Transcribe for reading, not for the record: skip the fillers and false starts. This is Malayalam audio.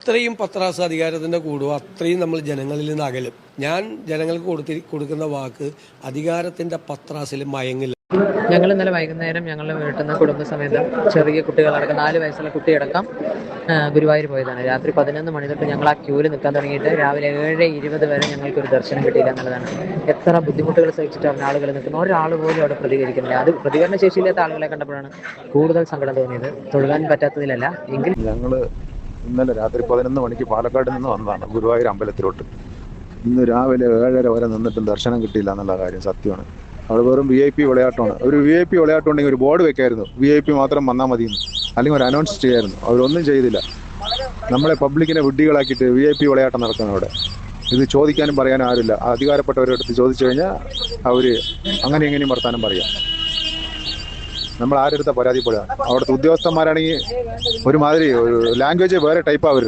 അത്രയും പത്രാസ് അധികാരത്തിന്റെ കൂടുക അത്രയും നമ്മൾ ജനങ്ങളിൽ നിന്ന് അകലും. ഞാൻ ജനങ്ങൾക്ക് കൊടുക്കുന്ന വാക്ക് അധികാരത്തിന്റെ പത്രാസിൽ മയങ്ങില്ല. ഞങ്ങൾ ഇന്നലെ വൈകുന്നേരം ഞങ്ങളുടെ വീട്ടിൽ നിന്ന് കുടുംബസമേതം ചെറിയ കുട്ടികളടക്കം 4 വയസ്സുള്ള കുട്ടിയടക്കം ഗുരുവായൂർ പോയതാണ്. രാത്രി 11 മണി തൊട്ട് ഞങ്ങൾ ആ ക്യൂവിൽ നിൽക്കാൻ തുടങ്ങിയിട്ട് രാവിലെ 7:20 വരെ ഞങ്ങൾക്കൊരു ദർശനം കിട്ടിയില്ല എന്നുള്ളതാണ്. എത്ര ബുദ്ധിമുട്ടുകൾ സഹിച്ചിട്ടാണ് ആളുകൾ നിൽക്കുന്നത്. ഒരാൾ പോലും അവിടെ പ്രതികരിക്കുന്നില്ല. അത് പ്രതികരണ ശേഷിയില്ലാത്ത ആളുകളെ കണ്ടപ്പോഴാണ് കൂടുതൽ സങ്കടം തോന്നിയത്. തൊഴുകാൻ പറ്റാത്തതിലല്ല എങ്കിൽ ഞങ്ങൾ ഇന്നലെ രാത്രി 11 മണിക്ക് പാലക്കാട് നിന്ന് വന്നതാണ് ഗുരുവായൂർ അമ്പലത്തിലോട്ട്. ഇന്ന് രാവിലെ 7:30 വരെ നിന്നിട്ടും ദർശനം കിട്ടിയില്ല എന്നുള്ള കാര്യം സത്യമാണ്. അവിടെ വെറും VIP വിളയാട്ടമാണ്. ഒരു VIP വിളയാട്ടമുണ്ടെങ്കിൽ ഒരു ബോർഡ് വെക്കായിരുന്നു, VIP മാത്രം വന്നാൽ മതിയെന്ന്, അല്ലെങ്കിൽ ഒരു അനൗൺസ് ചെയ്യായിരുന്നു. അവരൊന്നും ചെയ്തില്ല. നമ്മളെ പബ്ലിക്കിനെ വിഡ്ഢികളാക്കിയിട്ട് VIP വിളയാട്ടം നടക്കണം അവിടെ. ഇത് ചോദിക്കാനും പറയാനും ആരില്ല. അധികാരപ്പെട്ടവരെടുത്ത് ചോദിച്ചു കഴിഞ്ഞാൽ അവർ അങ്ങനെ എങ്ങനെയും വർത്താനം പറയാം. നമ്മൾ ആരെടുത്ത പരാതിപ്പെടുക. അവിടുത്തെ ഉദ്യോഗസ്ഥന്മാരാണെങ്കിൽ ഒരുമാതിരി ഒരു ലാംഗ്വേജ് വേറെ ടൈപ്പാണ് അവർ.